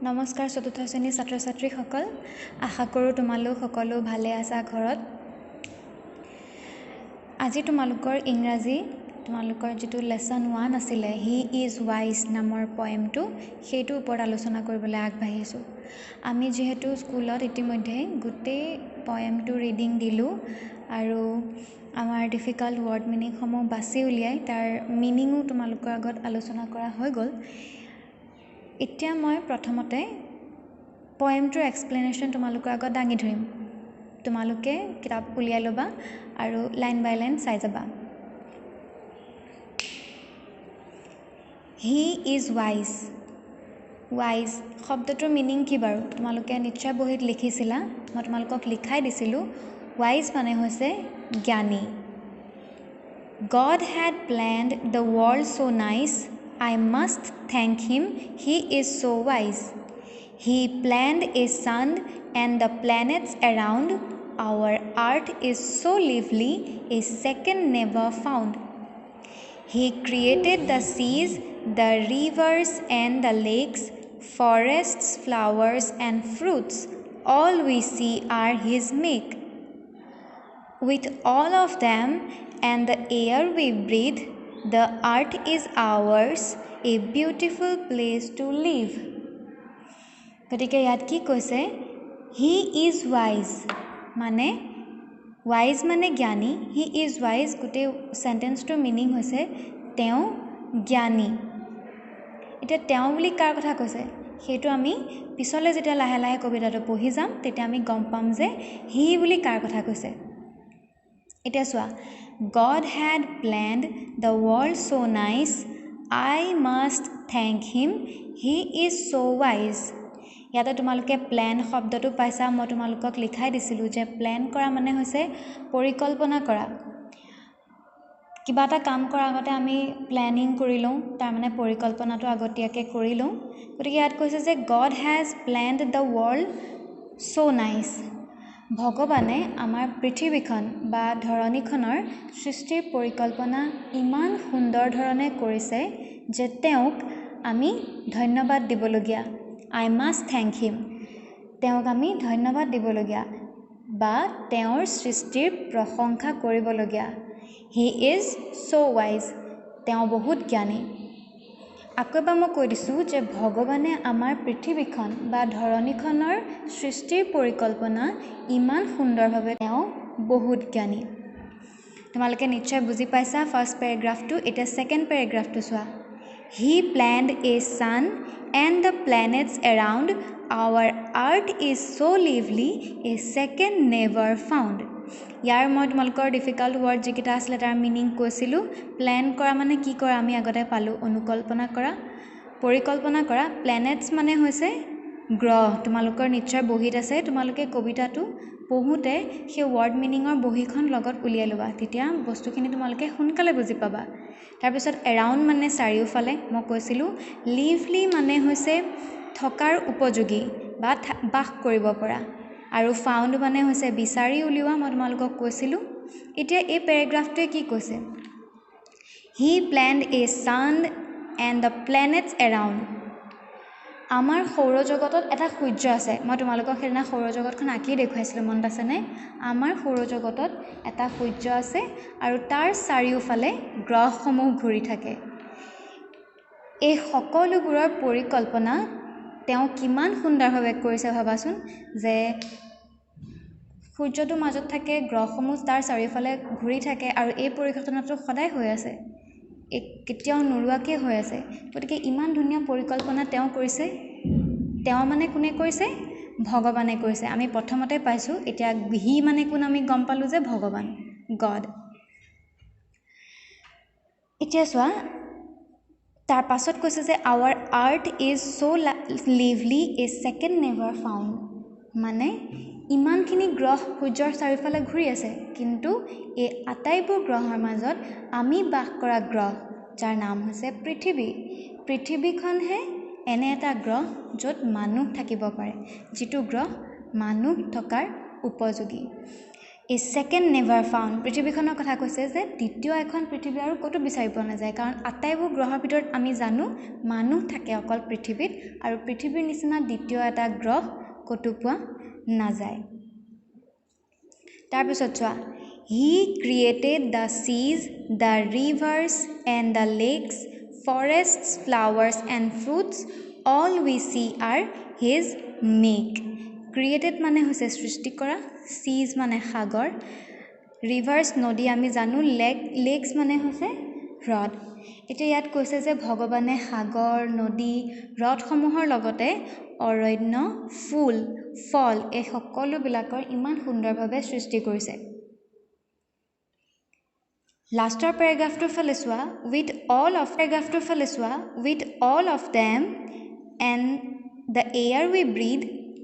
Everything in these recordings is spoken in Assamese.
নমস্কাৰ চতুৰ্থ শ্ৰেণীৰ ছাত্ৰ ছাত্ৰীসকল আশা কৰোঁ তোমালোক সকলো ভালে আছা ঘৰত আজি তোমালোকৰ ইংৰাজী তোমালোকৰ যেটো লেসন 1 আছিলে হি ইজ ওয়াইজ নামৰ পয়েমটো সেইটো ওপৰত আলোচনা কৰিবলৈ আগবাঢ়িছো আমি যেহেতু স্কুলত ইতিমধ্যে গোটেই পয়েমটো ৰিডিং দিলো আৰু আমাৰ ডিফিকাল্ট ওয়াৰ্ড মিনিং সমূহ বাছি উলিয়াই তাৰ মিনিংও তোমালোকৰ আগত আলোচনা কৰা হৈ গ'ল এতিয়া মই প্ৰথমতে পয়েমটোৰ এক্সপ্লেনেশ্যন তোমালোকৰ আগত দাঙি ধৰিম তোমালোকে কিতাপ উলিয়াই ল'বা আৰু লাইন বাই লাইন চাই যাবা হি ইজ ওয়াইজ ওয়াইজ শব্দটোৰ মিনিং কি বাৰু তোমালোকে নিশ্চয় বহিত লিখিছিলা মই তোমালোকক লিখাই দিছিলোঁ ওয়াইজ মানে হৈছে জ্ঞানী God had planned the world so nice I must thank him, he is so wise. He planned a sun and the planets around. Our earth is so lively, a second never found. He created the seas, the rivers and the lakes, forests, flowers and fruits. All we see are his make. With all of them and the air we breathe, the earth is ours, a beautiful place to live. গতিকে ইয়াত কি কৈছে হি ইজ ওয়াইজ মানে ওয়াইজ মানে জ্ঞানী হি ইজ ওয়াইজ গোটেই সেন্টেন্সটোৰ মিনিং হৈছে তেওঁ জ্ঞানী এতিয়া তেওঁ বুলি কাৰ কথা কৈছে সেইটো আমি পিছলৈ যেতিয়া লাহে লাহে কবিতাটো পঢ়ি যাম তেতিয়া আমি গম পাম যে হি বুলি কাৰ কথা কৈছে এতিয়া চোৱা God had planned the world so nice I must thank him he is so wise ইয়াতে তোমালোকে প্ল্যান শব্দটো পাইছা মই তোমালোকক লিখাই দিছিলোঁ যে প্ল্যান কৰা মানে হৈছে পৰিকল্পনা কৰা কিবা এটা কাম কৰাৰ আগতে আমি প্ল্যানিং কৰি লওঁ তাৰ মানে পৰিকল্পনাটো আগতীয়াকৈ কৰি লওঁ গতিকে ইয়াত কৈছে যে God has planned the world so nice ভগৱানে আমাৰ পৃথিৱীখন বা ধৰণীখনৰ সৃষ্টিৰ পৰিকল্পনা ইমান সুন্দৰ ধৰণে কৰিছে যে তেওঁক আমি ধন্যবাদ দিবলগীয়া I must thank him তেওঁক আমি ধন্যবাদ দিবলগীয়া বা তেওঁৰ সৃষ্টিৰ প্ৰশংসা কৰিবলগীয়া he is so wise তেওঁ বহুত জ্ঞানী আকৌ এবাৰ মই কৈ দিছোঁ যে ভগৱানে আমাৰ পৃথিৱীখন বা ধৰণীখনৰ সৃষ্টিৰ পৰিকল্পনা ইমান সুন্দৰভাৱে তেওঁ বহুত জ্ঞানী তোমালোকে নিশ্চয় বুজি পাইছা ফাৰ্ষ্ট পেৰাগ্ৰাফটো এতিয়া ছেকেণ্ড পেৰাগ্ৰাফটো চোৱা He planned a sun and the planets around our earth is so lively a second never found ইয়াৰ মই তোমালোকৰ ডিফিকাল্ট ওয়াৰ্ড যিকেইটা আছিলে তাৰ মিনিং কৈছিলোঁ প্ল্যান কৰা মানে কি কৰা আমি আগতে পালোঁ অনুকল্পনা কৰা পৰিকল্পনা কৰা প্লেনেটছ মানে হৈছে গ্ৰহ তোমালোকৰ নিশ্চয় বহিত আছে তোমালোকে কবিতাটো পঢ়োতে সেই ওয়াৰ্ড মিনিঙৰ বহিখন লগত উলিয়াই ল'বা তেতিয়া বস্তুখিনি তোমালোকে সোনকালে বুজি পাবা তাৰপিছত এৰাউণ্ড মানে চাৰিওফালে মই কৈছিলোঁ লিভলি মানে হৈছে থকাৰ উপযোগী বা বাস কৰিব পৰা আৰু ফাউণ্ড মানে হৈছে বিচাৰি উলিওৱা মই তোমালোকক কৈছিলোঁ এতিয়া এই পেৰাগ্ৰাফটোৱে কি কৈছে he planned a sun and the planets around আমাৰ সৌৰজগতত এটা সূৰ্য আছে মই তোমালোকক সেইদিনা সৌৰজগতখন আঁকি দেখুৱাইছিলোঁ মনত আছেনে আমাৰ সৌৰজগতত এটা সূৰ্য আছে আৰু তাৰ চাৰিওফালে গ্ৰহসমূহ ঘূৰি থাকে এই সকলোবোৰৰ পৰিকল্পনা তেওঁ কিমান সুন্দৰভাৱে কৰিছে ভাবাচোন যে সূৰ্যটোৰ মাজত থাকে গ্ৰহসমূহ তাৰ চাৰিওফালে ঘূৰি থাকে আৰু এই পৰিকল্পনাটো সদায় হৈ আছে কেতিয়াও নোৰোৱাকৈ হৈ আছে গতিকে ইমান ধুনীয়া পৰিকল্পনা তেওঁ কৰিছে তেওঁ মানে কোনে কৰিছে ভগৱানে কৰিছে আমি প্ৰথমতে পাইছোঁ এতিয়া হি মানে কোন আমি গম পালোঁ যে ভগৱান গড এতিয়া চোৱা তাৰ পাছত কৈছে যে our earth is so' lively a second never found মানে ইমানখিনি গ্ৰহ সূৰ্যৰ চাৰিওফালে ঘূৰি আছে কিন্তু এই আটাইবোৰ গ্ৰহৰ মাজত আমি বাস কৰা গ্ৰহ যাৰ নাম হৈছে পৃথিৱীখনহে এনে এটা গ্ৰহ য'ত মানুহ থাকিব পাৰে যিটো গ্ৰহ মানুহ থকাৰ উপযোগী এ ছেকেণ্ড নেভাৰ ফাউণ্ড পৃথিৱীখনৰ কথা কৈছে যে দ্বিতীয় এখন পৃথিৱী আৰু ক'তো বিচাৰি পোৱা নাযায় কাৰণ আটাইবোৰ গ্ৰহৰ ভিতৰত আমি জানো মানুহ থাকে অকল পৃথিৱীত আৰু পৃথিৱীৰ নিচিনা দ্বিতীয় এটা গ্ৰহ ক'তো পোৱা নাযায় তাৰপিছত চোৱা he created the seas the rivers and the lakes forests flowers and fruits all we see are his make created মানে হৈছে সৃষ্টি কৰা চিজ মানে সাগৰ ৰিভাৰ্ছ নদী আমি জানো লেকছ মানে হৈছে হ্ৰদ এতিয়া ইয়াত কৈছে যে ভগৱানে সাগৰ নদী হ্ৰদসমূহৰ লগতে অৰণ্য ফুল ফল এই সকলোবিলাকৰ ইমান সুন্দৰভাৱে সৃষ্টি কৰিছে লাষ্টৰ পেৰাগ্ৰাফটোৰ ফালে চোৱা with all of them and the air we breathe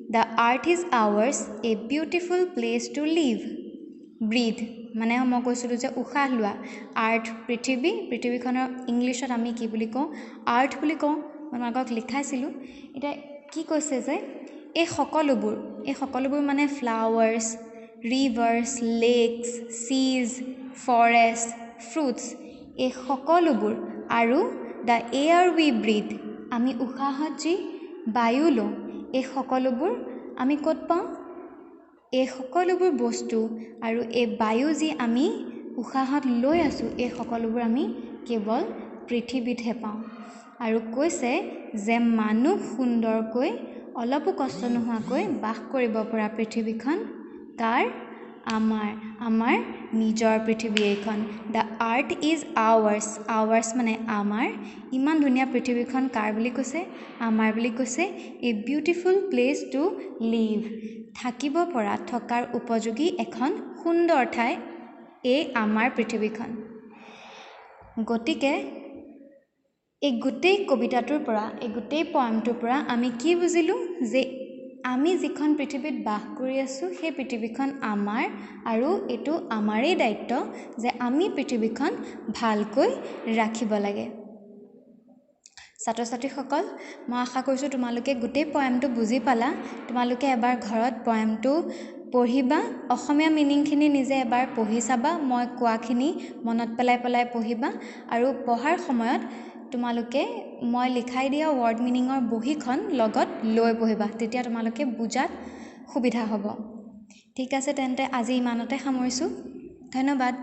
the earth is ours a beautiful place to live breathe মানে মই কৈছিলোঁ যে উশাহ লোৱা আৰ্থ পৃথিৱীখনৰ ইংলিছত আমি কি বুলি কওঁ আৰ্থ বুলি কওঁ মই আগত লিখাইছিলোঁ এতিয়া কি কৈছে যে এই সকলোবোৰ মানে ফ্লাৱাৰ্ছ ৰিভাৰ্ছ লেকছ চিজ ফৰেষ্ট ফ্ৰুটছ এই সকলোবোৰ আৰু দ্য এয়াৰ উই ব্ৰিথ আমি উশাহত যি বায়ু লওঁ এই সকলোবোৰ আমি ক'ত পাওঁ এই সকলোবোৰ বস্তু আৰু এই বায়ু যি আমি উশাহত লৈ আছোঁ এই সকলোবোৰ আমি কেৱল পৃথিৱীতহে পাওঁ আৰু কৈছে যে মানুহ সুন্দৰকৈ অলপো কষ্ট নোহোৱাকৈ বাস কৰিব পৰা পৃথিৱীখন কাৰ আমাৰ নিজৰ পৃথিৱী এইখন দ্য আৰ্থ ইজ আৱাৰ্ছ মানে আমাৰ ইমান ধুনীয়া পৃথিৱীখন কাৰ বুলি কৈছে আমাৰ বুলি কৈছে a beautiful place to live থাকিব পৰা থকাৰ উপযোগী এখন সুন্দৰ ঠাই এই আমাৰ পৃথিৱীখন গতিকে এই গোটেই কবিতাটোৰ পৰা এই গোটেই পয়েমটোৰ পৰা আমি কি বুজিলোঁ যে আমি যিখন পৃথিৱীত বাস কৰি আছোঁ সেই পৃথিৱীখন আমাৰ আৰু এইটো আমাৰেই দায়িত্ব যে আমি পৃথিৱীখন ভালকৈ ৰাখিব লাগে ছাত্ৰ ছাত্ৰীসকল মই আশা কৰিছোঁ তোমালোকে গোটেই পয়েমটো বুজি পালা তোমালোকে এবাৰ ঘৰত পয়েমটো পঢ়িবা অসমীয়া মিনিংখিনি নিজে এবাৰ পঢ়ি চাবা মই কোৱাখিনি মনত পেলাই পঢ়িবা আৰু পঢ়াৰ সময়ত তোমালোকে মই লিখাই দিয়া ৱৰ্ড মিনিঙৰ বহীখন লগত লৈ পঢ়িবা তেতিয়া তোমালোকে বুজাত সুবিধা হ'ব ঠিক আছে তেন্তে আজি ইমানতে সামৰিছোঁ ধন্যবাদ